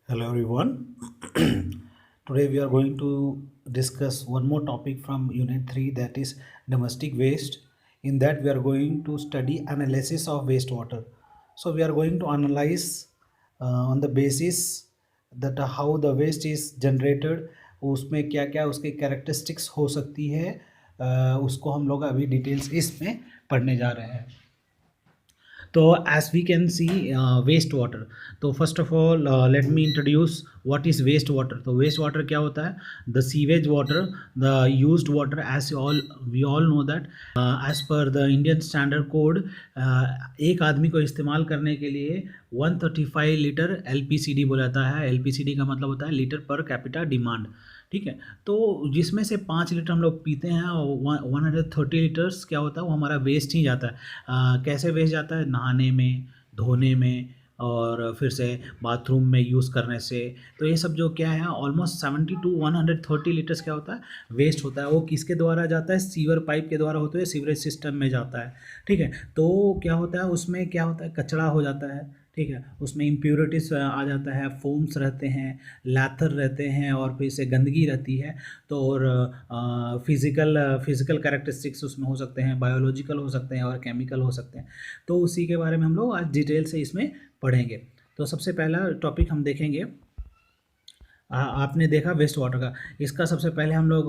Hello everyone. Today we are going to discuss one more topic from Unit 3, that is domestic waste. In that we are going to study analysis of wastewater. So we are going to analyze on the basis that how the waste is generated, उसमें क्या क्या उसके characteristics हो सकती है, उसको हम लोग अभी डिटेल्स इसमें पढ़ने जा रहे हैं. तो as we can see waste water. तो first of all let me introduce what is waste water. तो वेस्ट वाटर क्या होता है? The sewage water, the used water, as all we all know that as per the Indian standard code एक आदमी को इस्तेमाल करने के लिए 135 लीटर LPCD बोला जाता है. LPCD का मतलब होता है लीटर पर कैपिटा डिमांड. ठीक है, तो जिसमें से 5 लीटर हम लोग पीते हैं और 130 लीटर्स क्या होता है वो हमारा वेस्ट ही जाता है. कैसे वेस्ट जाता है? नहाने में, धोने में और फिर से बाथरूम में यूज़ करने से. तो ये सब जो क्या है ऑलमोस्ट 70 to 130 लीटर्स क्या होता है वेस्ट होता है. वो किसके द्वारा जाता है? सीवर पाइप के द्वारा होते हुए सीवरेज सिस्टम में जाता है. ठीक है, तो क्या होता है उसमें क्या होता है कचरा हो जाता है. ठीक है, उसमें इम्प्योरिटीज़ आ जाता है, फोम्स रहते हैं, लैथर रहते हैं और फिर से गंदगी रहती है. तो और फिज़िकल कैरेक्टरिस्टिक्स उसमें हो सकते हैं, बायोलॉजिकल हो सकते हैं और केमिकल हो सकते हैं. तो उसी के बारे में हम लोग आज डिटेल से इसमें पढ़ेंगे. तो सबसे पहला टॉपिक हम देखेंगे, आपने देखा वेस्ट वाटर का. इसका सबसे पहले हम लोग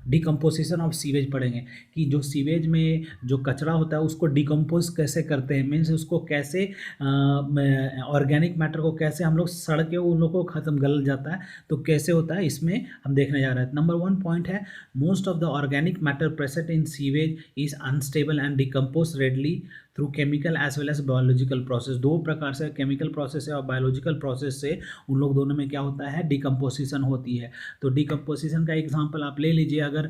डिकम्पोजिशन ऑफ सीवेज पढ़ेंगे कि जो सीवेज में जो कचरा होता है उसको डिकम्पोज कैसे करते हैं, मीन्स उसको कैसे ऑर्गेनिक मैटर को कैसे हम लोग सड़ के उन लोगों को ख़त्म गल जाता है. तो कैसे होता है इसमें हम देखने जा रहे हैं. नंबर 1 पॉइंट है, most of the organic matter present in sewage is unstable and decompose readily through chemical as well as biological process. दो प्रकार से केमिकल प्रोसेस है और बायोलॉजिकल प्रोसेस से उन लोग दोनों में क्या होता है डिकम्पोजिशन होती है. तो डिकम्पोजिशन का एग्जांपल आप ले लीजिए. अगर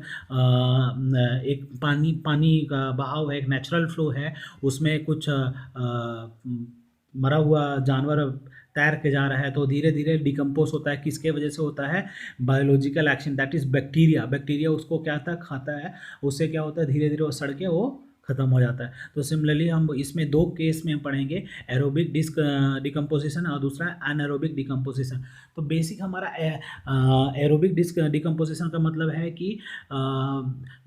एक पानी का बहाव है, एक नेचुरल फ्लो है, उसमें कुछ मरा हुआ जानवर तैर के जा रहा है तो धीरे धीरे डिकम्पोज होता है. किसके वजह से होता है? Biological action, that is bacteria उसको क्या खाता है, उससे क्या होता है धीरे धीरे वो सड़ के वो ख़त्म हो जाता है. तो सिमिलरली हम इसमें दो केस में पढ़ेंगे, एरोबिक डिकम्पोजिशन और दूसरा एनारोबिक डिकम्पोजिशन. तो बेसिक हमारा एरोबिक डिकम्पोजिशन का मतलब है कि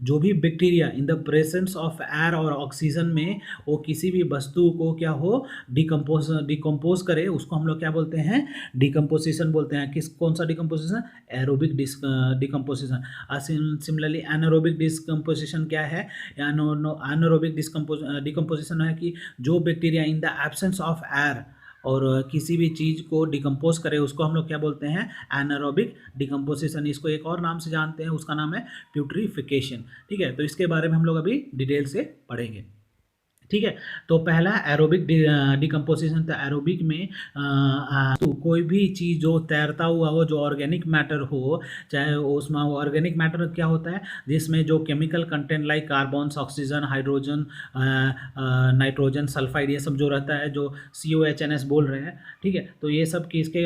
जो भी bacteria in the presence of air और ऑक्सीजन में वो किसी भी वस्तु को क्या हो डिकम्पोज करे, उसको हम लोग क्या बोलते हैं? डिकम्पोजिशन बोलते हैं. कौन सा decomposition? Aerobic decomposition. Similarly anaerobic decomposition क्या है? एनारोबिक डिकम्पोजिशन है कि जो bacteria in the absence of air और किसी भी चीज़ को डिकम्पोज करे उसको हम लोग क्या बोलते हैं? Anaerobic decomposition. इसको एक और नाम से जानते हैं, उसका नाम है प्यूट्रीफिकेशन. ठीक है, तो इसके बारे में हम लोग अभी डिटेल से पढ़ेंगे. ठीक है, तो पहला एरोबिक डिकम्पोजिशन. तो एरोबिक में तो कोई भी चीज़ जो तैरता हुआ हो, जो ऑर्गेनिक मैटर हो, चाहे उसमें ऑर्गेनिक मैटर क्या होता है जिसमें जो chemical content like carbon, oxygen, hydrogen, nitrogen, sulphide, ये सब जो रहता है, जो COHNS बोल रहे हैं. ठीक है, तो ये सब किसके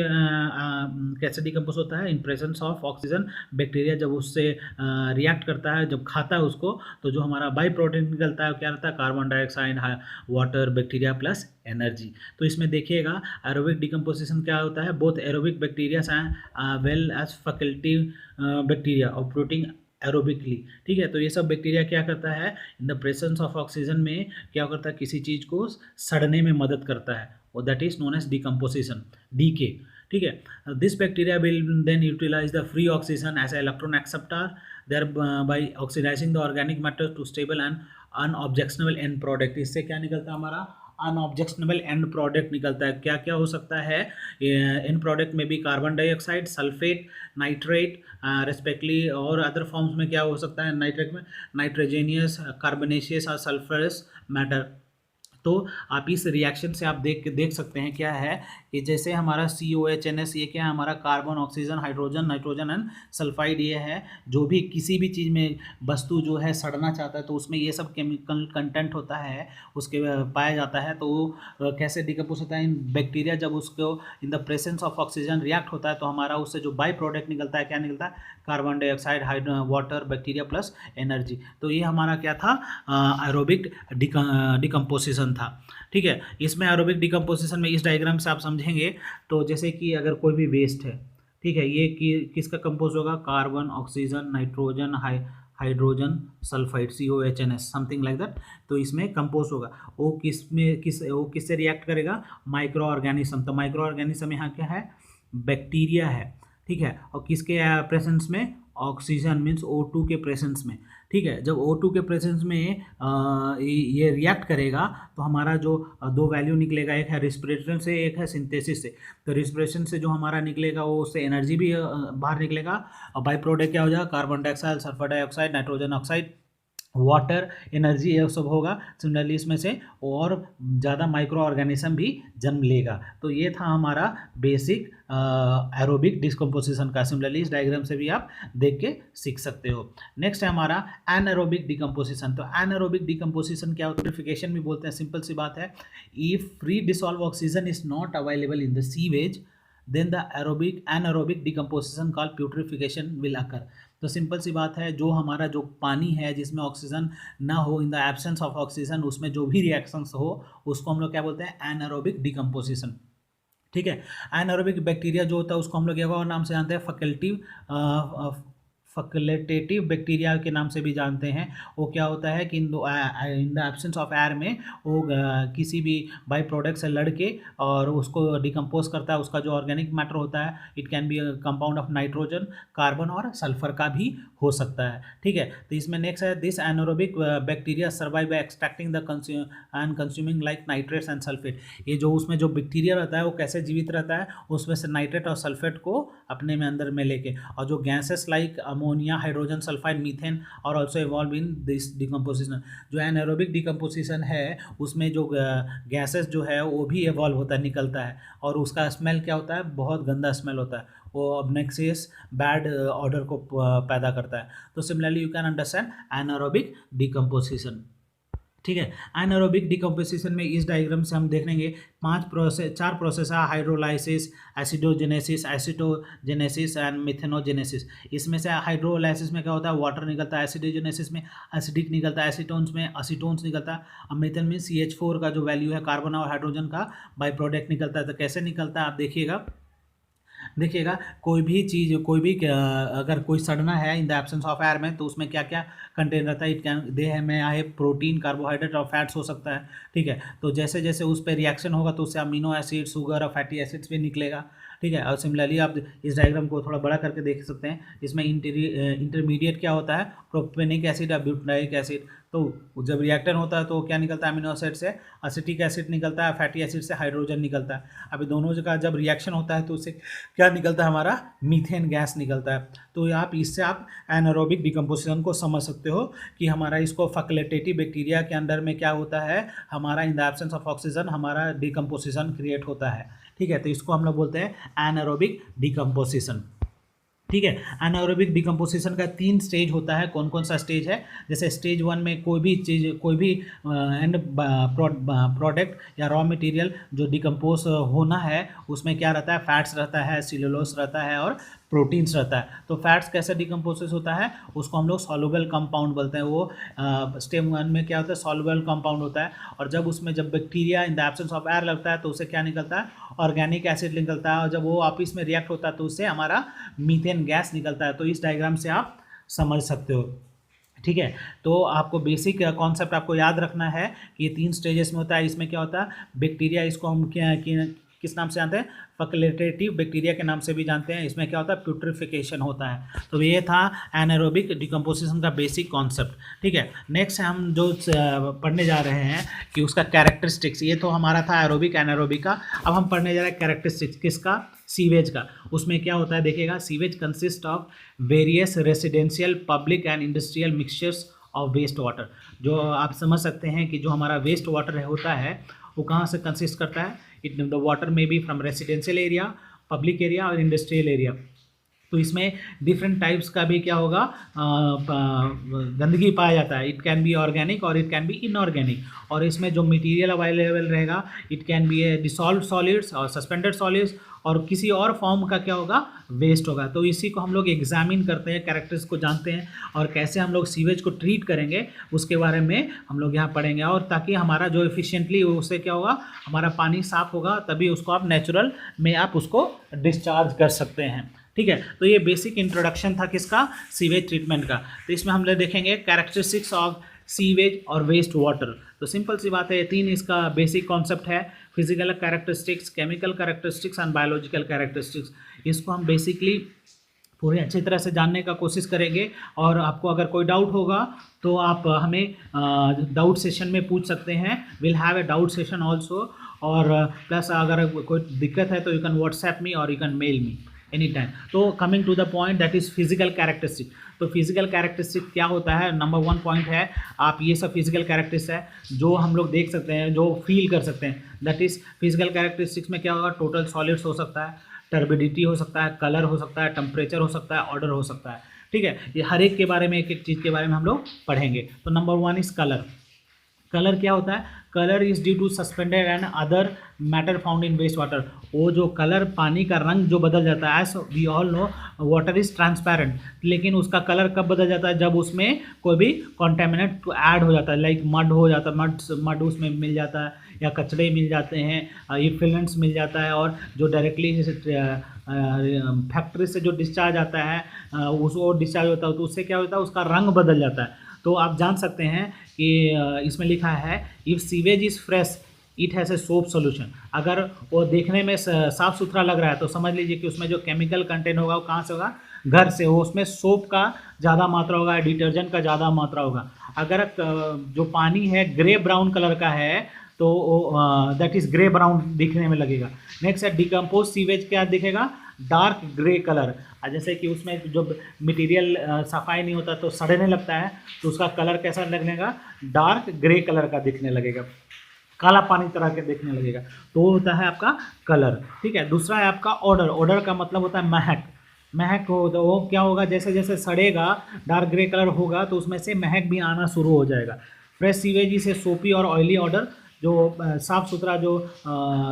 कैसे डिकम्पोज होता है? In presence of oxygen. Bacteria जब उससे रिएक्ट करता है, जब खाता है उसको, तो जो हमारा बाई प्रोडक्ट निकलता है क्या रहता है? Carbon dioxide, water, bacteria plus energy. तो इसमें देखिएगा एरोबिक डिकम्पोजिशन क्या होता है, both aerobic bacteria well as facultative bacteria operating aerobically. ठीक है, तो ये सब बैक्टीरिया क्या करता है in the presence of oxygen में क्या करता है? किसी चीज़ को सड़ने में मदद करता है, और that is known as decomposition, decay. ठीक है, this bacteria will then utilise the free oxygen as electron acceptor, thereby oxidizing the organic matter to stable and unobjectionable end product. इससे क्या निकलता है? हमारा अनऑब्जेक्शनेबल एंड प्रोडक्ट निकलता है. क्या क्या हो सकता है एंड प्रोडक्ट में भी? Carbon dioxide, sulphate, nitrate respectively. और अदर फॉर्म्स में क्या हो सकता है नाइट्रेट में? नाइट्रोजेनियस, कार्बनेशियस और सल्फरस मैटर. तो आप इस रिएक्शन से आप देख सकते हैं क्या है कि जैसे हमारा COHNS ये क्या है? हमारा carbon, oxygen, hydrogen, nitrogen and sulphide ये है. जो भी किसी भी चीज़ में वस्तु जो है सड़ना चाहता है तो उसमें ये सब केमिकल कंटेंट होता है, उसके पाया जाता है. तो वो कैसे डिकम्पोज होता है? इन बैक्टीरिया जब उसको इन the presence of oxygen react होता है तो हमारा उससे जो बाई प्रोडक्ट निकलता है क्या निकलता है? Carbon dioxide, water, bacteria plus energy. तो ये हमारा क्या था? एरोबिक डिकम्पोजिशन डिकम्पोजिशन था। ठीक है, इसमें एरोबिक डिकम्पोजिशन में इस डायग्राम से आप समझेंगे तो जैसे कि अगर कोई भी वेस्ट है, ठीक है, ये किसका कंपोज होगा, carbon, oxygen, nitrogen, hydrogen sulphide, COHNS something like that. तो इसमें कंपोज होगा, वो किससे रिएक्ट करेगा, माइक्रो ऑर्गेनिज्म। तो माइक्रो ऑर्गेनिज्म यहाँ क्या है, बैक्टीरिया है। ठीक है, और किसके प्रेजेंस में, ऑक्सीजन मीन्स O2 के प्रेजेंस में। ठीक है, जब O2 के प्रेजेंस में ये रिएक्ट करेगा तो हमारा जो दो वैल्यू निकलेगा, एक है रिस्पिरेशन से, एक है सिंथेसिस से। तो रिस्पिरेशन से जो हमारा निकलेगा वो उससे एनर्जी भी बाहर निकलेगा, और बाई प्रोडक्ट क्या हो जाएगा, carbon dioxide, sulphur dioxide, nitrogen oxide, water, energy, ये सब होगा। सिमिलरली इसमें से और ज़्यादा माइक्रो ऑर्गेनिज्म भी जन्म लेगा। तो ये था हमारा बेसिक एरोबिक डिकम्पोजिशन का। सिमिलरली इस डायग्राम से भी आप देख के सीख सकते हो। नेक्स्ट है हमारा एनारोबिक डिकम्पोजिशन। तो एनारोबिक डिकम्पोजिशन क्या होता है, प्यूरिफिकेशन भी बोलते हैं। सिंपल सी बात है, if free dissolve oxygen is not available in the sewage then the anaerobic decomposition called putrefaction will occur। तो सिंपल सी बात है, जो हमारा जो पानी है जिसमें ऑक्सीजन ना हो, in the absence of oxygen, उसमें जो भी रिएक्शंस हो उसको हम लोग क्या बोलते हैं, एनारोबिक डिकम्पोजिशन। ठीक है, एनारोबिक बैक्टीरिया जो होता है उसको हम लोग एक और नाम से जानते हैं, फैकल्टेटिव बैक्टीरिया के नाम से भी जानते हैं। वो क्या होता है कि in the absence of air में वो किसी भी बाई प्रोडक्ट से लड़के और उसको डिकम्पोज करता है। उसका जो ऑर्गेनिक मैटर होता है, it can be compound of nitrogen, carbon और सल्फर का भी हो सकता है। ठीक है, तो इसमें नेक्स्ट है, this anaerobic bacteria survive by extracting the and consuming like nitrates and sulphate. ये जो उसमें जो बैक्टीरिया रहता है वो कैसे जीवित रहता है, उसमें से नाइट्रेट और सल्फेट को अपने में अंदर में लेके, और जो gases like ammonia, hydrogen sulphide, methane और also evolve in this decomposition. जो एनारोबिक डिकम्पोजिशन है उसमें जो गैसेस जो है वो भी इवॉल्व होता है, निकलता है, और उसका स्मेल क्या होता है, बहुत गंदा स्मेल होता है, वो ऑब्नेक्सियस बैड ऑर्डर को पैदा करता है। तो similarly you can understand anaerobic decomposition. ठीक है, एनारोबिक डिकम्पोजिशन में इस डायग्राम से हम देखेंगे चार प्रोसेस है, हाइड्रोलाइसिस, एसिडोजेनेसिस, एसिटोजेनेसिस एंड मिथेनोजेनेसिस। इसमें से हाइड्रोलाइसिस में क्या होता है, वाटर निकलता है, एसिडोजेनेसिस में एसिडिक निकलता है, एसीटोन्स में एसीटोन्स निकलता है, और मिथेन में CH4 का जो वैल्यू है, कार्बन और हाइड्रोजन का बाई प्रोडक्ट निकलता है। तो कैसे निकलता है आप देखिएगा, कोई भी चीज़, कोई भी अगर कोई सड़ना है in the absence of air में, तो उसमें क्या क्या कंटेन रहता है, इट कैन देह में आए प्रोटीन, कार्बोहाइड्रेट और फैट्स हो सकता है। ठीक है, तो जैसे जैसे उस पर रिएक्शन होगा तो उससे अमीनो एसिड, शुगर और फैटी एसिड्स भी निकलेगा। ठीक है, और सिमिलरली आप इस डायग्राम को थोड़ा बड़ा करके देख सकते हैं। इसमें इंटरमीडिएट क्या होता है, प्रोपेनिक एसिड और ब्यूटानिक एसिड। तो जब रिएक्टर होता है तो क्या निकलता है, अमीनो एसिड से एसिटिक एसिड निकलता है, फैटी एसिड से हाइड्रोजन निकलता है। अभी दोनों का जब रिएक्शन होता है तो उससे क्या निकलता है, हमारा मीथेन गैस निकलता है। तो इससे आप एनारोबिक डिकम्पोजिशन को समझ सकते हो कि हमारा इसको फैकल्टेटिव बैक्टीरिया के अंदर में क्या होता है, हमारा in the absence of oxygen हमारा डिकम्पोजिशन क्रिएट होता है। ठीक है, तो इसको हम लोग बोलते हैं एनारोबिक डिकम्पोजिशन। ठीक है, एनारोबिक डिकम्पोजिशन का 3 स्टेज होता है। कौन कौन सा स्टेज है, जैसे स्टेज 1 में कोई भी चीज़, कोई भी एंड प्रोडक्ट या रॉ मटेरियल जो डिकम्पोज होना है उसमें क्या रहता है, फैट्स रहता है, सेलुलोज रहता है और प्रोटीन्स रहता है। तो फैट्स कैसे डिकम्पोज होता है, उसको हम लोग सॉल्युबल कंपाउंड बोलते हैं। वो स्टेप 1 में क्या होता है, सॉल्युबल कंपाउंड होता है, और जब उसमें जब bacteria in the absence of air लगता है तो उससे क्या निकलता है, ऑर्गेनिक एसिड निकलता है, और जब वो आपस में रिएक्ट होता है तो उससे हमारा मीथेन गैस निकलता है। तो इस डायग्राम से आप समझ सकते हो। ठीक है, तो आपको बेसिक कॉन्सेप्ट आपको याद रखना है कि ये 3 स्टेजेस में होता है। इसमें क्या होता है, बैक्टीरिया, इसको हम किस नाम से जानते हैं, फैकल्टेटिव बैक्टीरिया के नाम से भी जानते हैं। इसमें क्या होता है, प्यूट्रिफिकेशन होता है। तो ये था एनारोबिक डिकम्पोजिशन का बेसिक कॉन्सेप्ट। ठीक है, नेक्स्ट हम जो पढ़ने जा रहे हैं कि उसका कैरेक्टरिस्टिक्स, ये तो हमारा था एरोबिक एनारोबिक का। अब हम पढ़ने जा रहे हैं कैरेक्टरिस्टिक्स किसका, सीवेज का। उसमें क्या होता है देखिएगा, sewage consist of various residential, public and industrial mixtures of waste water. जो आप समझ सकते हैं कि जो हमारा वेस्ट वाटर होता है वो कहाँ से कंसिस्ट करता है, द वाटर में be from residential area, public area और इंडस्ट्रियल एरिया। तो इसमें डिफरेंट टाइप्स का भी क्या होगा, गंदगी पाया जाता है। इट कैन बी ऑर्गेनिक और इट कैन बी इनऑर्गेनिक। और इसमें जो मटेरियल अवेलेबल रहेगा, it can be A dissolve solids और सस्पेंडेड सॉलिड्स, और किसी और फॉर्म का क्या होगा, वेस्ट होगा। तो इसी को हम लोग एग्जामिन करते हैं, कैरेक्टर्स को जानते हैं, और कैसे हम लोग सीवेज को ट्रीट करेंगे उसके बारे में हम लोग यहाँ पढ़ेंगे। और ताकि हमारा जो एफिशिएंटली उससे क्या होगा, हमारा पानी साफ होगा, तभी उसको आप नेचुरल में आप उसको डिस्चार्ज कर सकते हैं। ठीक है, तो ये बेसिक इंट्रोडक्शन था किसका, सीवेज ट्रीटमेंट का। तो इसमें हम लोग देखेंगे कैरेक्टरिस्टिक्स ऑफ सीवेज और वेस्ट वाटर। तो सिंपल सी बात है, ये तीन इसका बेसिक कॉन्सेप्ट है, physical characteristics, chemical characteristics and biological characteristics. इसको हम बेसिकली पूरे अच्छी तरह से जानने का कोशिश करेंगे। और आपको अगर कोई डाउट होगा तो आप हमें डाउट सेशन में पूछ सकते हैं, will have a doubt session also. और प्लस अगर कोई दिक्कत है तो यू कैन व्हाट्सएप मी और you can mail me any time. तो coming to the point, that is physical characteristic. तो फिजिकल कैरेक्टरिस्टिक क्या होता है, नंबर 1 पॉइंट है, आप ये सब फिजिकल कैरेक्टरिस्टिक्स है जो हम लोग देख सकते हैं, जो फील कर सकते हैं। दैट इज़ फिजिकल कैरेक्टरिस्टिक्स में क्या होगा, टोटल सॉलिड्स हो सकता है, टर्बिडिटी हो सकता है, कलर हो सकता है, टेम्परेचर हो सकता है, ऑर्डर हो सकता है। ठीक है, ये हर एक के बारे में, एक एक चीज़ के बारे में हम लोग पढ़ेंगे। तो नंबर 1 इज़ कलर। कलर क्या होता है, colour is due to suspended and other matter found in waste water. वो जो कलर, पानी का रंग जो बदल जाता है, as we all know water is transparent, लेकिन उसका कलर कब बदल जाता है, जब उसमें कोई भी कॉन्टेमिनेंट ऐड हो जाता है, लाइक मड हो जाता है, मड उसमेमें मिल जाता है, या कचड़े मिल जाते हैं, इफ्लुएंट्स मिल जाता है, और जो डायरेक्टली फैक्ट्री से जो डिस्चार्ज आता है उसको डिस्चार्ज होता है, तो उससे क्या होता है, उसका रंग बदल जाता है। तो आप जान सकते हैं कि इसमें लिखा है, if sewage is fresh it has a soap solution. अगर वो देखने में साफ़ सुथरा लग रहा है तो समझ लीजिए कि उसमें जो केमिकल कंटेंट होगा वो कहाँ से होगा, घर से हो, उसमें सोप का ज़्यादा मात्रा होगा, डिटर्जेंट का ज़्यादा मात्रा होगा। अगर जो पानी है ग्रे ब्राउन कलर का है तो दैट इज़ ग्रे ब्राउन दिखने में लगेगा। नेक्स्ट है डिकम्पोज सीवेज, क्या दिखेगा, डार्क ग्रे कलर। जैसे कि उसमें जो मटेरियल सफाई नहीं होता तो सड़ने लगता है, तो उसका कलर कैसा लगेगा, डार्क ग्रे कलर का दिखने लगेगा, काला पानी तरह के दिखने लगेगा। तो वो होता है आपका कलर। ठीक है, दूसरा है आपका ऑर्डर। ऑर्डर का मतलब होता है महक। महक हो तो वो क्या होगा, जैसे जैसे सड़ेगा, डार्क ग्रे कलर होगा तो उसमें से महक भी आना शुरू हो जाएगा। फ्रेश सीवेज से सोपी और ऑयली ऑर्डर। जो साफ़ सुथरा जो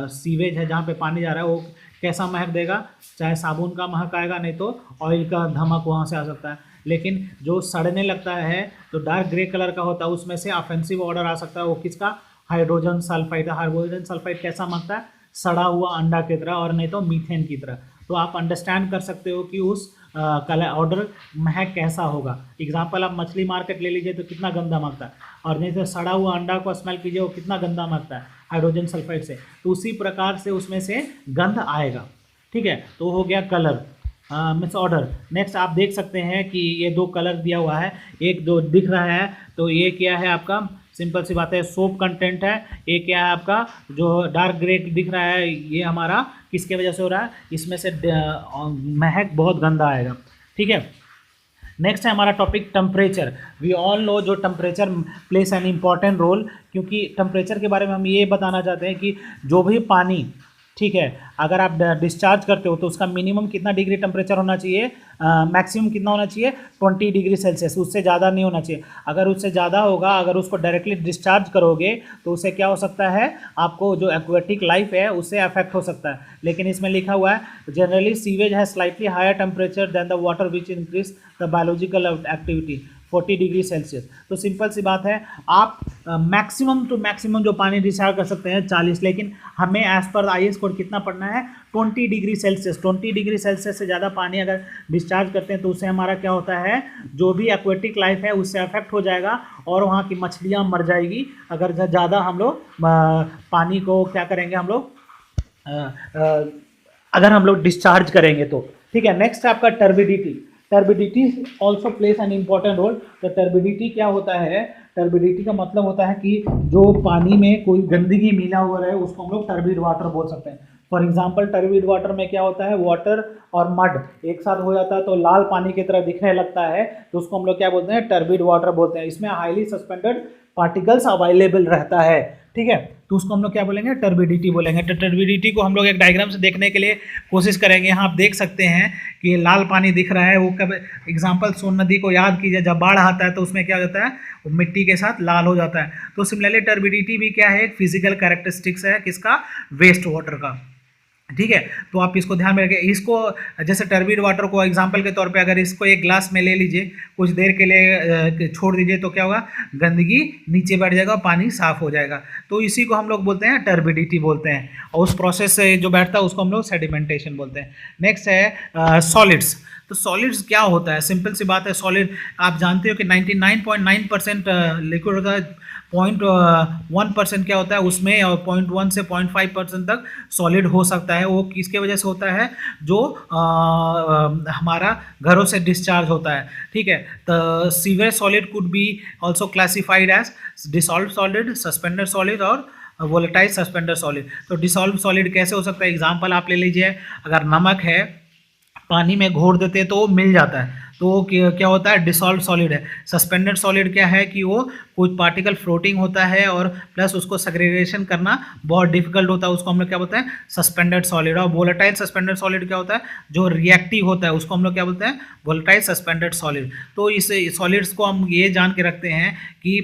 सीवेज है जहाँ पे पानी जा रहा है वो कैसा महक देगा, चाहे साबुन का महक आएगा, नहीं तो ऑयल का धमक वहाँ से आ सकता है। लेकिन जो सड़ने लगता है तो डार्क ग्रे कलर का होता है, उसमें से ऑफेंसिव ऑर्डर आ सकता है, वो किसका, हाइड्रोजन सल्फाइड। हाइड्रोजन सल्फाइड कैसा महकता है, सड़ा हुआ अंडा की तरह, और नहीं तो मीथेन की तरह। तो आप अंडरस्टैंड कर सकते हो कि उस कलर ऑर्डर महक कैसा होगा। एग्जाम्पल, आप मछली मार्केट ले लीजिए तो कितना गंदा महकता है, और नहीं तो सड़ा हुआ अंडा को स्मेल कीजिए वो कितना गंदा महकता है हाइड्रोजन सल्फाइड से। तो उसी प्रकार से उसमें से गंध आएगा। ठीक है, तो हो गया कलर मीन्स ऑर्डर। नेक्स्ट आप देख सकते हैं कि ये 2 कलर दिया हुआ है, एक जो दिख रहा है तो ये क्या है आपका, सिंपल सी बात है, सोप कंटेंट है। ये क्या है आपका, जो डार्क ग्रे दिख रहा है, ये हमारा किसके वजह से हो रहा है, इसमें से महक बहुत गंदा आएगा। ठीक है, नेक्स्ट है हमारा topic temperature. We all know जो temperature plays an important role, क्योंकि टेम्परेचर के बारे में हम ये बताना चाहते हैं कि जो भी पानी, ठीक है, अगर आप डिस्चार्ज करते हो तो उसका मिनिमम कितना डिग्री टेम्परेचर होना चाहिए, मैक्सिमम कितना होना चाहिए, 20 डिग्री सेल्सियस, उससे ज़्यादा नहीं होना चाहिए। अगर उससे ज़्यादा होगा, अगर उसको डायरेक्टली डिस्चार्ज करोगे तो उससे क्या हो सकता है, आपको जो एक्वेटिक लाइफ है उससे अफेक्ट हो सकता है। लेकिन इसमें लिखा हुआ है जनरली सीवेज है slightly higher temperature than the water which increase the biological activity 40 degree Celsius. तो सिंपल सी बात है, आप मैक्सिमम टू मैक्सिमम जो पानी डिस्चार्ज कर सकते हैं 40, लेकिन हमें एज पर IS कोड कितना पढ़ना है, 20 डिग्री सेल्सियस। 20 डिग्री सेल्सियस से ज़्यादा पानी अगर डिस्चार्ज करते हैं तो उससे हमारा क्या होता है, जो भी एक्वेटिक लाइफ है उससे अफेक्ट हो जाएगा और वहाँ की मछलियाँ मर जाएगी। अगर ज़्यादा हम लोग पानी को क्या करेंगे, हम लोग अगर हम लोग डिस्चार्ज करेंगे तो। ठीक है, नेक्स्ट है आपका turbidity. Turbidity also plays an important role. तो टर्बिडिटी क्या होता है, टर्बिडिटी का मतलब होता है कि जो पानी में कोई गंदगी मिला हुआ रहे उसको हम लोग टर्बिड वाटर बोल सकते हैं। फॉर एग्जाम्पल, टर्बिड वाटर में क्या होता है, वाटर और मड एक साथ हो जाता है तो लाल पानी की तरह दिखने लगता है, तो उसको हम लोग क्या बोलते हैं, टर्बिड वाटर बोलते हैं। इसमें हाईली सस्पेंडेड पार्टिकल्स अवेलेबल रहता है, ठीक है। तो उसको हम लोग क्या बोलेंगे, टर्बिडिटी बोलेंगे। तो टर्बिडिटी को हम लोग एक डायग्राम से देखने के लिए कोशिश करेंगे। यहाँ आप देख सकते हैं कि लाल पानी दिख रहा है, वो कब एग्जाम्पल सोन नदी को याद कीजिए, जब बाढ़ आता है तो उसमें क्या हो जाता है, वो मिट्टी के साथ लाल हो जाता है। तो सिमिलरली टर्बिडिटी भी क्या है, एक फिजिकल कैरेक्टरिस्टिक्स है किसका, वेस्ट वाटर का, ठीक है। तो आप इसको ध्यान में रखें। इसको जैसे टर्बिड वाटर को एग्जांपल के तौर पे अगर इसको एक ग्लास में ले लीजिए, कुछ देर के लिए छोड़ दीजिए, तो क्या होगा, गंदगी नीचे बैठ जाएगा, पानी साफ हो जाएगा। तो इसी को हम लोग बोलते हैं टर्बिडिटी बोलते हैं, और उस प्रोसेस से जो बैठता है उसको हम लोग सेडिमेंटेशन बोलते हैं। नेक्स्ट है सॉलिड्स। तो सॉलिड्स क्या होता है, सिंपल सी बात है। सॉलिड आप जानते हो कि 99.9% लिक्विड का 0.1% क्या होता है उसमें, और 0.1 से 0.5% तक सॉलिड हो सकता है। वो किसके वजह से होता है, जो हमारा घरों से डिस्चार्ज होता है, ठीक है। तो sewage solid could be also classified as dissolve solid, suspended solid और वोलेटाइल सस्पेंडेड सॉलिड। तो डिसॉल्व सॉलिड कैसे हो सकता है, एग्जाम्पल आप ले लीजिए, अगर नमक है पानी में घोर देते हैं तो वो मिल जाता है, तो वो क्या होता है, डिसॉल्व सॉलिड है। सस्पेंडेड सॉलिड क्या है कि वो कुछ पार्टिकल फ्लोटिंग होता है और प्लस उसको सेग्रीगेशन करना बहुत डिफिकल्ट होता है, उसको हम लोग क्या बोलते हैं, सस्पेंडेड सॉलिड। और वोलेटाइल सस्पेंडेड सॉलिड क्या होता है, जो रिएक्टिव होता है, उसको हम लोग क्या बोलते हैं, वोलेटाइल सस्पेंडेड सॉलिड। तो इस सॉलिड्स को हम ये जान के रखते हैं कि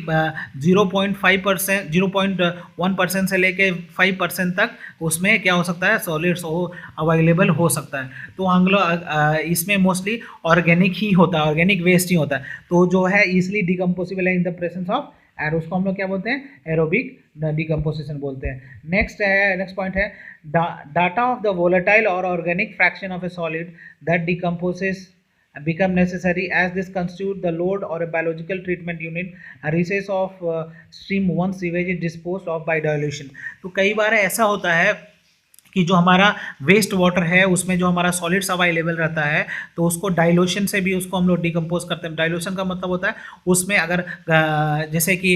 0.5%, 0.1% से लेके 5% तक उसमें क्या हो सकता है, सॉलिड्स अवेलेबल हो सकता है। तो हम लोग इसमें मोस्टली ऑर्गेनिक ही होता है, ऑर्गेनिक वेस्ट ही होता है, तो जो है इजिली डिकम्पोसिबल है in the presence of air, उसको हम लोग क्या बोलते हैं, एरोबिक डिकम्पोजिशन बोलते हैं। नेक्स्ट पॉइंट है डाटा ऑफ द वोलेटाइल और organic fraction of A solid that decomposes become necessary as this constitute the load or a biological treatment unit, a recess of stream once sewage is disposed of by dilution। तो कई बार ऐसा होता है कि जो हमारा waste water है उसमें जो हमारा सॉलिड्स अवेलेबल रहता है, तो उसको डाइल्यूशन से भी उसको हम लोग डिकम्पोज करते हैं। डाइल्यूशन का मतलब होता है उसमें अगर जैसे कि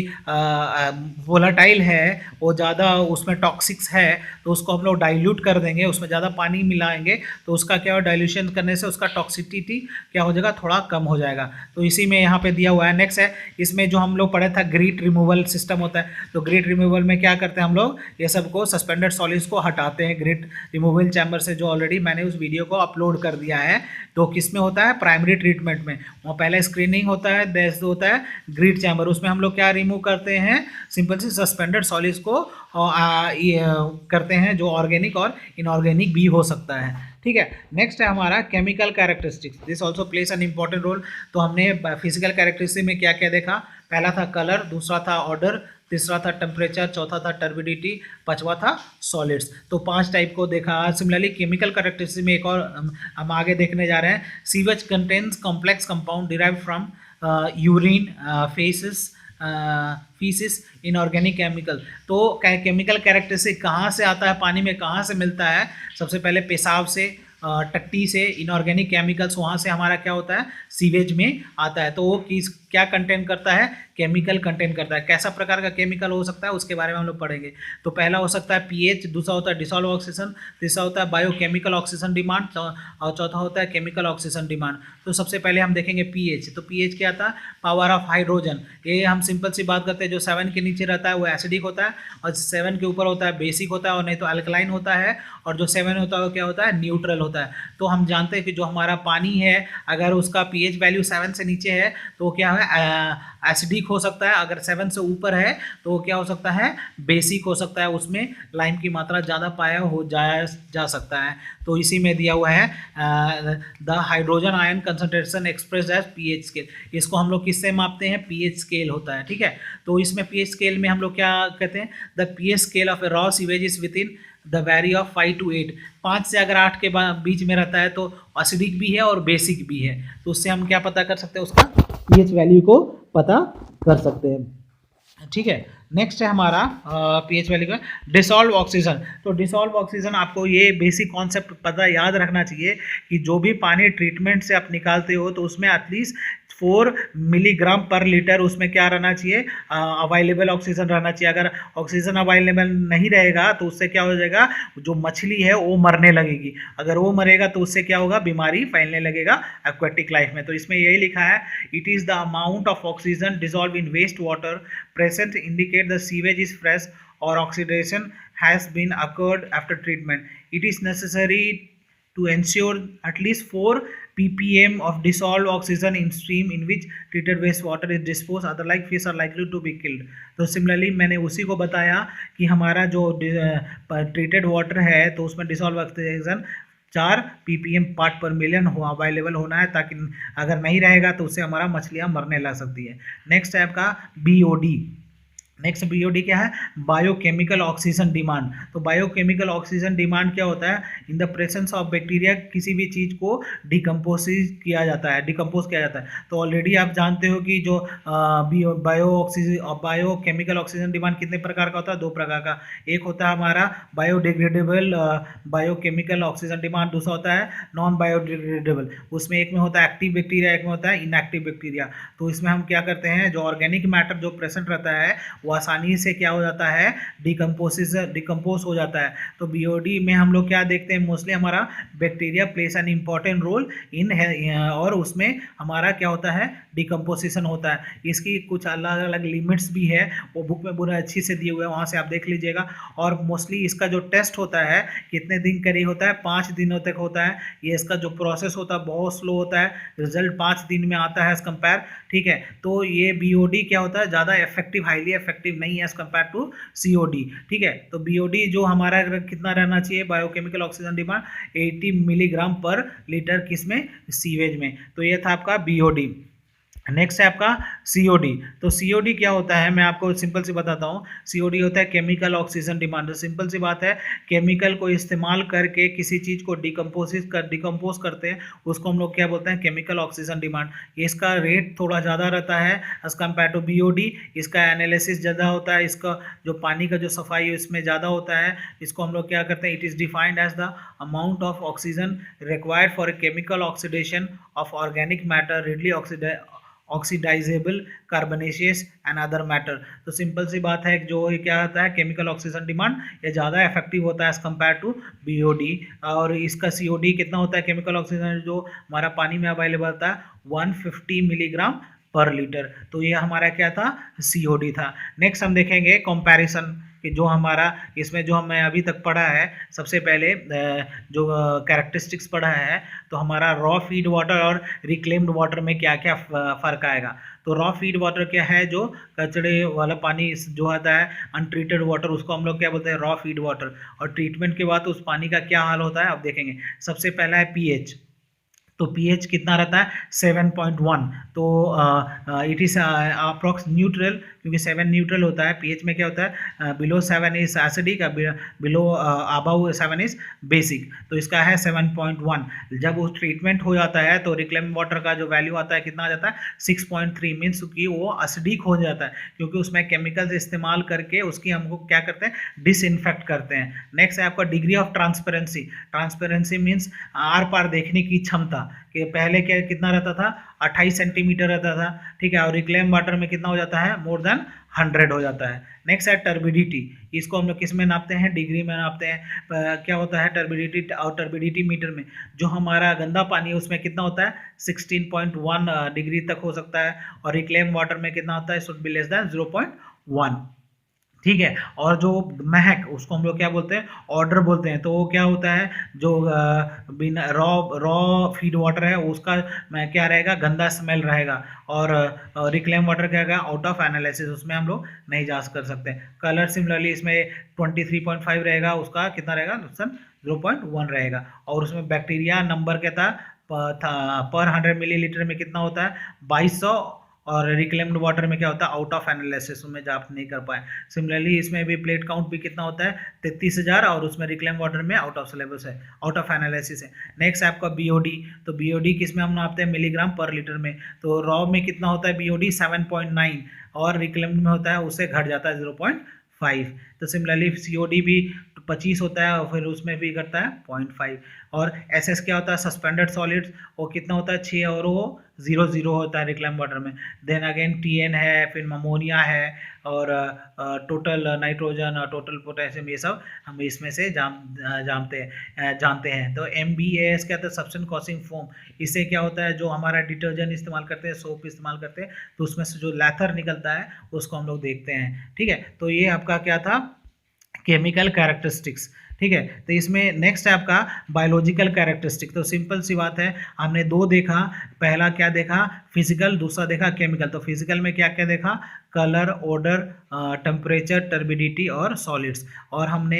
वोलाटाइल है, वो ज़्यादा उसमें टॉक्सिक्स है, तो उसको हम लोग डाइल्यूट कर देंगे, उसमें ज़्यादा पानी मिलाएंगे, तो उसका क्या हो, डाइल्यूशन करने से उसका टॉक्सिसिटी क्या हो जाएगा, थोड़ा कम हो जाएगा। तो इसी में यहाँ पे दिया हुआ है। नेक्स्ट है, इसमें जो हम लोग पढ़े था ग्रीट रिमूवल सिस्टम होता है, तो ग्रीट रिमूवल में क्या करते हैं हम लोग, ये सबको सस्पेंडेड सॉलिड्स को हटाते हैं ग्रीट रिमूवल चैम्बर से, जो ऑलरेडी मैंने उस वीडियो को अपलोड कर दिया है। तो किस में होता है, प्राइमरी ट्रीटमेंट में, वो पहले स्क्रीनिंग होता है, देन होता है ग्रीट चैम्बर, उसमें हम लोग क्या रिमूव करते हैं, सिंपल सी सस्पेंडेड सॉलिड्स को करते हैं, जो ऑर्गेनिक और इनऑर्गेनिक भी हो सकता है, ठीक है। नेक्स्ट है हमारा chemical characteristics, this also plays an important role. तो हमने फिजिकल कैरेक्टरिस्टिक्स में क्या क्या देखा, पहला था कलर, दूसरा था ऑर्डर, तीसरा था टेम्परेचर, चौथा था टर्बिडिटी, पांचवा था सॉलिड्स। तो 5 टाइप को देखा। सिमिलरली केमिकल कैरेक्टरिस्टिक्स में एक और हम आगे देखने जा रहे हैं। Sewage contains complex compound derive from urine, faeces, inorganic chemical. तो केमिकल कैरेक्टरिस्टिक कहाँ से आता है, पानी में कहाँ से मिलता है, सबसे पहले पेशाब से, टट्टी से, इनऑर्गेनिक केमिकल्स वहाँ से हमारा क्या होता है, सीवेज में आता है। तो वो क्या कंटेन करता है, केमिकल कंटेन करता है। कैसा प्रकार का केमिकल हो सकता है उसके बारे में हम लोग पढ़ेंगे। तो पहला हो सकता है पीएच, दूसरा होता है डिसॉल्व ऑक्सीजन, तीसरा होता है बायोकेमिकल ऑक्सीजन डिमांड, और चौथा होता है केमिकल ऑक्सीजन डिमांड। तो सबसे पहले हम देखेंगे पीएच। तो पीएच क्या था, पावर ऑफ हाइड्रोजन। ये हम सिंपल सी बात करते हैं, जो 7 के नीचे रहता है वो एसिडिक होता है, और 7 के ऊपर होता है बेसिक होता है, और नहीं तो अल्कलाइन होता है, और जो 7 होता है वो क्या होता है, न्यूट्रल होता है। तो हम जानते हैं कि जो हमारा पानी है अगर उसका पीएच वैल्यू 7 से नीचे है तो क्या है, एसिडिक हो सकता है, अगर 7 से ऊपर है तो क्या हो सकता है, बेसिक हो सकता है, उसमें लाइम की मात्रा ज़्यादा पाया हो जा सकता है। तो इसी में दिया हुआ है the hydrogen ion concentration express as pH scale. इसको हम लोग किससे मापते हैं, पीएच स्केल होता है, ठीक है। तो इसमें पीएच स्केल में हम लोग क्या कहते हैं, the pH scale of a raw sewage is within the vary of 5 to 8। 5 से अगर 8 के बीच में रहता है तो एसिडिक भी है और बेसिक भी है। तो उससे हम क्या पता कर सकते हैं, उसका पीएच वैल्यू को पता कर सकते हैं, ठीक है। नेक्स्ट है हमारा पीएच वैल्यू का डिसॉल्व ऑक्सीजन। तो डिसॉल्व ऑक्सीजन आपको ये बेसिक कॉन्सेप्ट पता याद रखना चाहिए कि जो भी पानी ट्रीटमेंट से आप निकालते हो तो उसमें एटलीस्ट 4 मिलीग्राम पर लीटर उसमें क्या रहना चाहिए, अवेलेबल ऑक्सीजन रहना चाहिए। अगर ऑक्सीजन अवेलेबल नहीं रहेगा तो उससे क्या हो जाएगा, जो मछली है वो मरने लगेगी। अगर वो मरेगा तो उससे क्या होगा, बीमारी फैलने लगेगा एक्वेटिक लाइफ में। तो इसमें यही लिखा है, it is the amount of oxygen dissolve in waste water present indicate the sewage is fresh or oxidation has been occurred after treatment. It is necessary to ensure at least 4 ppm of dissolved oxygen in stream in which treated wastewater is disposed, otherwise fish are likely to be killed. तो similarly मैंने उसी को बताया कि हमारा जो treated water है तो उसमें डिसॉल्व ऑक्सीजन 4 ppm पार्ट पर मिलियन हो अवेलेबल होना है, ताकि अगर नहीं रहेगा तो उससे हमारा मछलियाँ मरने लग सकती है। नेक्स्ट है आपका BOD। नेक्स्ट BOD क्या है, बायोकेमिकल ऑक्सीजन डिमांड। तो बायोकेमिकल ऑक्सीजन डिमांड क्या होता है, in the presence of bacteria किसी भी चीज़ को डिकम्पोज किया जाता है। तो ऑलरेडी आप जानते हो कि जो बायोकेमिकल ऑक्सीजन डिमांड कितने प्रकार का होता है, 2 प्रकार का। एक होता है हमारा बायोडिग्रेडेबल बायोकेमिकल ऑक्सीजन डिमांड, दूसरा होता है नॉन बायोडिग्रेडेबल। उसमें एक में होता है एक्टिव बैक्टीरिया, एक में होता है इनएक्टिव बैक्टीरिया। तो इसमें हम क्या करते हैं, जो ऑर्गेनिक मैटर जो प्रेजेंट रहता है वो आसानी से क्या हो जाता है, डिकम्पोज हो जाता है। तो BOD में हम लोग क्या देखते हैं, मोस्टली हमारा bacteria plays an important role in, और उसमें हमारा क्या होता है, डिकम्पोजिशन होता है। इसकी कुछ अलग अलग लिमिट्स भी है, वो बुक में पूरा अच्छी से दिए हुए हैं, वहाँ से आप देख लीजिएगा। और मोस्टली इसका जो टेस्ट होता है कितने दिन करीब होता है, 5 दिनों तक होता है। ये इसका जो प्रोसेस होता है बहुत स्लो होता है, रिजल्ट 5 दिन में आता है एज कंपेयर। ठीक है, तो ये BOD क्या होता है, ज़्यादा इफेक्टिव, हाईली इफेक्टिव नहीं है एज कंपेयर टू COD। ठीक है, तो BOD जो हमारा कितना रहना चाहिए, बायोकेमिकल ऑक्सीजन डिमांड 80 मिलीग्राम पर लीटर किसमें, सीवेज में। तो ये था आपका BOD। नेक्स्ट है आपका COD। तो COD क्या होता है, मैं आपको सिंपल सी बताता हूँ। COD होता है केमिकल ऑक्सीजन डिमांड। तो सिंपल सी बात है, केमिकल को इस्तेमाल करके किसी चीज़ को डिकम्पोज करते हैं, उसको हम लोग क्या बोलते हैं, केमिकल ऑक्सीजन डिमांड। इसका रेट थोड़ा ज़्यादा रहता है एज कम्पेयर टू BOD। इसका एनालिसिस ज़्यादा होता है, इसका जो पानी का जो सफाई है इसमें ज़्यादा होता है। इसको हम लोग क्या करते हैं, it is defined as the amount of oxygen required for a chemical oxidation of organic matter readily oxidizable carbonaceous and other matter. तो सिंपल सी बात है, जो क्या होता है, केमिकल ऑक्सीजन डिमांड ये ज़्यादा इफेक्टिव होता है एज कम्पेयर टू BOD। और इसका COD कितना होता है, केमिकल ऑक्सीजन जो हमारा पानी में अवेलेबल होता है 150 मिलीग्राम पर लीटर। तो ये हमारा क्या था, COD था। नेक्स्ट हम देखेंगे कंपैरिजन कि जो हमारा इसमें जो हमें अभी तक पढ़ा है, सबसे पहले जो कैरेक्टरिस्टिक्स पढ़ा है, तो हमारा रॉ फीड वाटर और रिक्लेम्ड वाटर में क्या क्या फ़र्क आएगा। तो रॉ फीड वाटर क्या है, जो कचड़े वाला पानी जो आता है अनट्रीटेड वाटर, उसको हम लोग क्या बोलते हैं, रॉ फीड वाटर। और ट्रीटमेंट के बाद उस पानी का क्या हाल होता है अब देखेंगे। सबसे पहला है pH। तो pH कितना रहता है, 7.1। तो इट इज़ अप्रॉक्स न्यूट्रल, क्योंकि 7 न्यूट्रल होता है। pH में क्या होता है, below 7 is acidic, below above 7 is basic. तो इसका है 7.1। जब वो ट्रीटमेंट हो जाता है तो रिक्लेम वाटर का जो वैल्यू आता है कितना आ जाता है, 6.3। मीन्स कि वो एसिडिक हो जाता है, क्योंकि उसमें केमिकल्स इस्तेमाल करके उसकी हमको क्या करते हैं, डिसइंफेक्ट करते हैं। नेक्स्ट है आपका degree of transparency. Transparency means आर पार देखने की क्षमता, कि पहले क्या कितना रहता था, 28 सेंटीमीटर रहता था। ठीक है, और रिक्लेम वाटर में कितना हो जाता है, मोर देन 100 हो जाता है। नेक्स्ट है टर्बिडिटी। इसको हम लोग किस में नापते हैं, डिग्री में नापते हैं। क्या होता है टर्बिडिटी, और टर्बिडिटी मीटर में जो हमारा गंदा पानी है उसमें कितना होता है, 16.1 डिग्री तक हो सकता है। और रिक्लेम वाटर में कितना होता है, शुड बी लेस देन 0.1। ठीक है, और जो महक उसको हम लोग क्या बोलते हैं, ऑर्डर बोलते हैं। तो वो क्या होता है, जो बिना रॉ फीड वाटर है उसका क्या रहेगा, गंदा स्मेल रहेगा। और रिक्लेम वाटर क्या रहेगा, आउट ऑफ एनालिसिस, उसमें हम लोग नहीं जा कर सकते। कलर सिमिलरली इसमें 23.5 रहेगा, उसका कितना रहेगा, 0.1 रहेगा। और उसमें बैक्टीरिया नंबर क्या था पर 100 मिलीलीटर में कितना होता है, 2200 और रिक्लेम्ड वाटर में क्या होता है, आउट ऑफ एनालिसिस में आप नहीं कर पाए। सिमिलरली इसमें भी प्लेट काउंट भी कितना होता है, 33,000, और उसमें रिक्लेम वाटर में आउट ऑफ सिलेबस है, आउट ऑफ एनालिसिस है। नेक्स्ट आपका बीओडी, तो बीओडी किस में हम नापते हैं, मिलीग्राम पर लीटर में। तो रॉ में कितना होता है बीओडी, 7.9, और रिक्लेम्ड में होता है उससे घट जाता है 0.5। तो सिमिलरली सीओडी भी 25 होता है और फिर उसमें भी घटता है 0.5। और एसएस क्या होता है, सस्पेंडेड सॉलिड्स, वो कितना होता है 6, और वो 0 होता है रिक्लेम वाटर में। देन अगेन टीएन है, फिर अमोनिया है, और टोटल नाइट्रोजन और टोटल पोटेशियम, ये सब हम इसमें से जानते हैं। तो MBAS क्या होता है, सब्सटेंस कॉसिंग फोम। इससे क्या होता है, जो हमारा डिटर्जेंट इस्तेमाल करते हैं, सोप इस्तेमाल करते हैं, तो उसमें से जो लैथर निकलता है उसको हम लोग देखते हैं। ठीक है, तो ये आपका क्या था, केमिकल कैरेक्टरिस्टिक्स। ठीक है, तो इसमें नेक्स्ट है आपका बायोलॉजिकल कैरेक्टरिस्टिक। तो सिंपल सी बात है, हमने दो देखा, पहला क्या देखा फिजिकल, दूसरा देखा केमिकल। तो फिजिकल में क्या क्या देखा, कलर, ऑर्डर, टेम्परेचर, टर्बिडिटी और सॉलिड्स। और हमने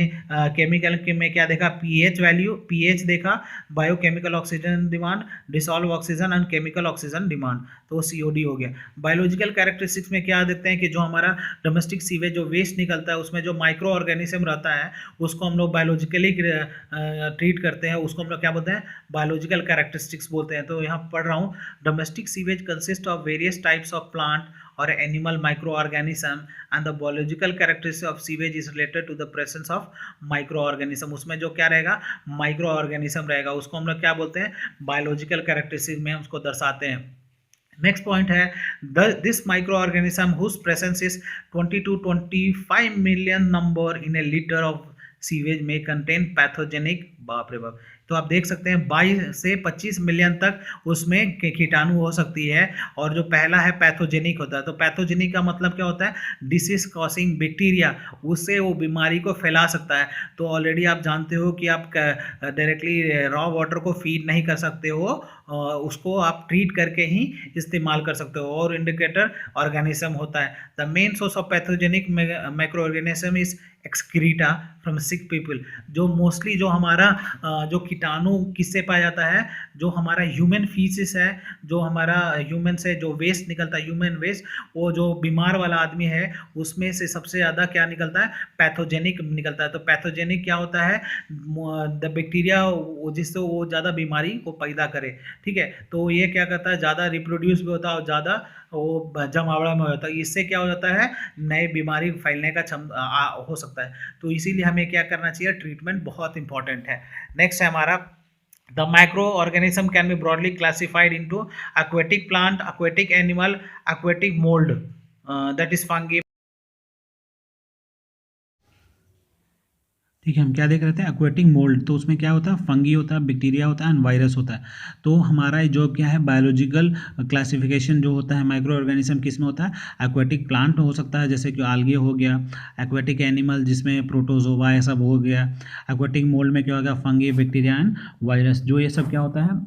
केमिकल में क्या देखा, पीएच वैल्यू, पीएच देखा, biochemical oxygen demand, dissolve oxygen and chemical oxygen demand, तो सीओडी हो गया। बायोलॉजिकल कैरेक्टरिस्टिक्स में क्या देखते हैं कि जो हमारा डोमेस्टिक सीवेज जो वेस्ट निकलता है उसमें जो माइक्रो ऑर्गेनिज्म रहता है उसको हम लोग बायोलॉजिकली ट्रीट करते हैं, उसको हम लोग क्या बोलते हैं, बायोलॉजिकल कैरेक्टरिस्टिक्स बोलते हैं। तो यहाँ पढ़ रहा हूँ, domestic sewage consist of various types of plant or animal microorganism and the biological characteristic of sewage is related to the presence of microorganism। उसमें जो क्या रहेगा, माइक्रोऑर्गेनिज्म रहेगा, उसको हम लोग क्या बोलते हैं, बायोलॉजिकल कैरेक्टरिस्टिक में उसको दर्शाते हैं। नेक्स्ट पॉइंट है, this microorganism whose presence is 20 to 25 million number in a litre of sewage में कंटेन पैथोजेनिक, बाप रे बाप। तो आप देख सकते हैं 22 से 25 मिलियन तक उसमें कीटाणु हो सकती है। और जो पहला है पैथोजेनिक होता है। तो पैथोजेनिक का मतलब क्या होता है, डिसीज कॉसिंग बैक्टीरिया, उससे वो बीमारी को फैला सकता है। तो ऑलरेडी आप जानते हो कि आप डायरेक्टली रॉ वाटर को फीड नहीं कर सकते हो, उसको आप ट्रीट करके ही इस्तेमाल कर सकते हो। और इंडिकेटर ऑर्गेनिज्म होता है। The main source of pathogenic micro organism is excreta from sick people. जो मोस्टली जो हमारा जो कीटाणु किससे पाया जाता है, जो हमारा ह्यूमन फीसिस है, जो हमारा ह्यूमन से जो वेस्ट निकलता है, ह्यूमन वेस्ट, वो जो बीमार वाला आदमी है उसमें से सबसे ज़्यादा क्या निकलता है, पैथोजेनिक निकलता है। तो पैथोजेनिक क्या होता है, द बैक्टीरिया जिससे वो ज़्यादा बीमारी को पैदा करे। ठीक है, तो ये क्या करता है, ज़्यादा रिप्रोड्यूस भी होता है और ज़्यादा वो जमावड़ा में होता है। इससे क्या हो जाता है, नए बीमारी फैलने का हो सकता है। तो इसीलिए हमें क्या करना चाहिए, ट्रीटमेंट बहुत इंपॉर्टेंट है। नेक्स्ट है हमारा, the microorganism can be broadly classified into aquatic plant, aquatic animal, aquatic mold, that is fungi। ठीक है, हम क्या देख रहे थे, एक्वेटिक मोल्ड। तो उसमें क्या होता है, फंगी होता है, बैक्टीरिया होता है एंड वायरस होता है। तो हमारा जो क्या है, बायोलॉजिकल क्लासिफिकेशन जो होता है माइक्रो ऑर्गेनिज्म किस में होता है, एक्वेटिक प्लांट हो सकता है जैसे कि आल्गे हो गया, एक्वेटिक एनिमल जिसमें प्रोटोजोआ ये सब हो गया, एक्वेटिक मोल्ड में क्या होगा, फंगी, बैक्टीरिया एंड वायरस। जो ये सब क्या होता है,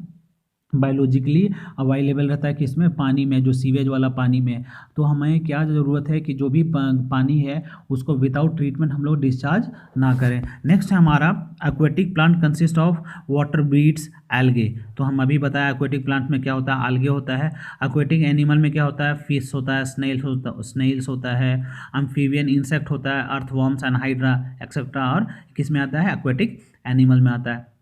बायोलॉजिकली अवेलेबल रहता है किसमें, पानी में, जो सीवेज वाला पानी में। तो हमें क्या ज़रूरत है कि जो भी पानी है उसको विदाउट ट्रीटमेंट हम लोग डिस्चार्ज ना करें। नेक्स्ट है हमारा, aquatic plant consist of water breeds algae. तो हम अभी बताया एक्वेटिक प्लांट में क्या होता है, एल्गे होता है। एक्वेटिक एनिमल में क्या होता है, फिश होता है, स्नेल्स होता है, अम्फीबियन इंसेक्ट होता है, अर्थवॉर्म्स एंड हाइड्रा एक्सेट्रा। और किस में आता है, एक्वेटिक एनिमल में आता है।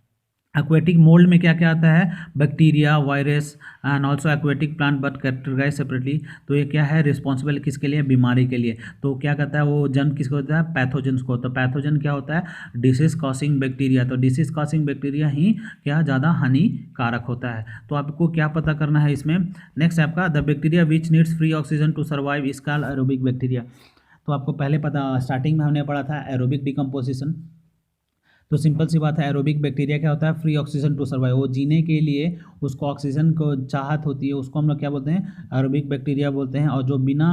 एक्वेटिक मोल्ड में क्या क्या आता है, bacteria, virus and also aquatic plant but categorise separately. तो ये क्या है, रिस्पॉन्सिबल किसके लिए, बीमारी के लिए। तो क्या कहता है वो जन किसको होता है, पैथोजन को। तो पैथोजन क्या होता है, डिसीज कॉसिंग बैक्टीरिया। तो डिसीज कॉसिंग बैक्टीरिया ही क्या ज़्यादा हानिकारक होता है। तो आपको क्या पता करना है इसमें। नेक्स्ट आपका, the bacteria which needs free oxygen to survive is called aerobic bacteria. तो आपको पहले पता, स्टार्टिंग में हमने पढ़ा था एरोबिक डिकम्पोजिशन। तो सिंपल सी बात है, एरोबिक बैक्टीरिया क्या होता है, फ्री ऑक्सीजन टू सर्वाइव। वो जीने के लिए उसको ऑक्सीजन को चाहत होती है, उसको हम लोग क्या बोलते हैं, एरोबिक बैक्टीरिया बोलते हैं। और जो बिना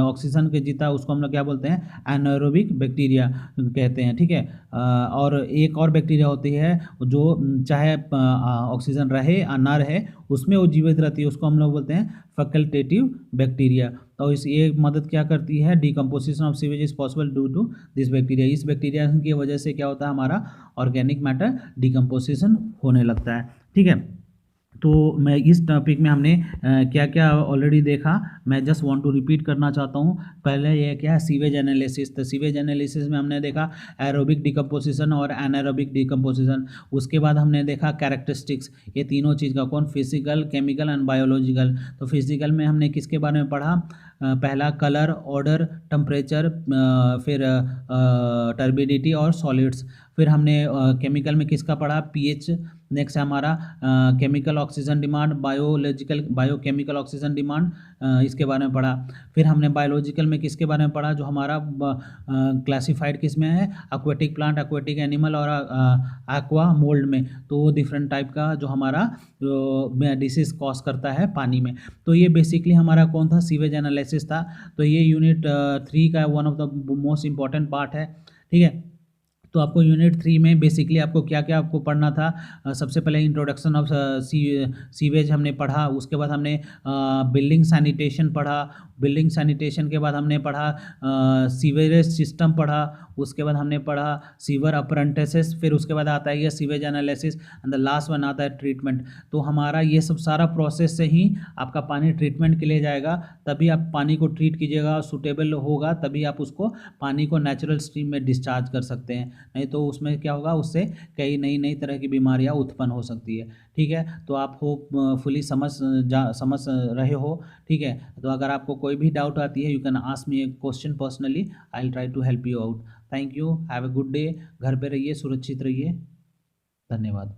ऑक्सीजन के जीता है उसको हम लोग क्या बोलते हैं, एनारोबिक बैक्टीरिया कहते हैं। ठीक है, और एक और बैक्टीरिया होती है जो चाहे ऑक्सीजन रहे या ना रहे उसमें वो जीवित रहती है, उसको हम लोग बोलते हैं फैकल्टेटिव बैक्टीरिया। तो इस ये मदद क्या करती है, decomposition of sewage is possible due to this bacteria. इस बैक्टीरिया की वजह से क्या होता है, हमारा ऑर्गेनिक मैटर डिकम्पोजिशन होने लगता है। ठीक है, तो मैं इस टॉपिक में हमने क्या क्या ऑलरेडी देखा, मैं जस्ट वांट टू रिपीट करना चाहता हूँ। पहले ये क्या है, सीवेज एनालिसिस। तो सीवेज एनालिसिस में हमने देखा एरोबिक डिकम्पोजिशन और एनारोबिक डिकम्पोजिशन। उसके बाद हमने देखा कैरेक्टरिस्टिक्स, ये तीनों चीज़ का, कौन, फिजिकल, केमिकल एंड बायोलॉजिकल। तो फिजिकल में हमने किसके बारे में पढ़ा, पहला कलर, ऑर्डर, टेम्परेचर, फिर टर्बिडिटी और सॉलिड्स। फिर हमने केमिकल में किसका पढ़ा, पीएच। नेक्स्ट है हमारा chemical oxygen demand, biological biochemical oxygen demand, इसके बारे में पढ़ा। फिर हमने बायोलॉजिकल में किसके बारे में पढ़ा, जो हमारा क्लासिफाइड किस में है, एक्वेटिक प्लांट, एक्वेटिक एनिमल और एक्वा मोल्ड में। तो वो डिफरेंट टाइप का जो हमारा डिसीज कॉज करता है पानी में। तो ये बेसिकली हमारा कौन था, सीवेज एनालिसिस था। तो ये यूनिट 3 का one of the most important part है, ठीक है। तो आपको यूनिट 3 में बेसिकली आपको क्या क्या आपको पढ़ना था, सबसे पहले इंट्रोडक्शन ऑफ सीवेज हमने पढ़ा। उसके बाद हमने बिल्डिंग सैनिटेशन पढ़ा। बिल्डिंग सैनिटेशन के बाद हमने पढ़ा सीवेज सिस्टम पढ़ा। उसके बाद हमने पढ़ा सीवर अप्रेंटिसेस। फिर उसके बाद आता है ये sewage analysis and the last one आता है ट्रीटमेंट। तो हमारा ये सब सारा प्रोसेस से ही आपका पानी ट्रीटमेंट के लिए जाएगा, तभी आप पानी को ट्रीट कीजिएगा, सूटेबल होगा, तभी आप उसको पानी को नेचुरल स्ट्रीम में डिस्चार्ज कर सकते हैं। नहीं तो उसमें क्या होगा, उससे कई नई नई तरह की बीमारियां उत्पन्न हो सकती है, ठीक है। तो आप होपफुली समझ रहे हो, ठीक है। तो अगर आपको कोई भी डाउट आती है, you can ask me a question personally, I will try to help you out. Thank you, have a good day. घर पे रहिए, सुरक्षित रहिए, धन्यवाद।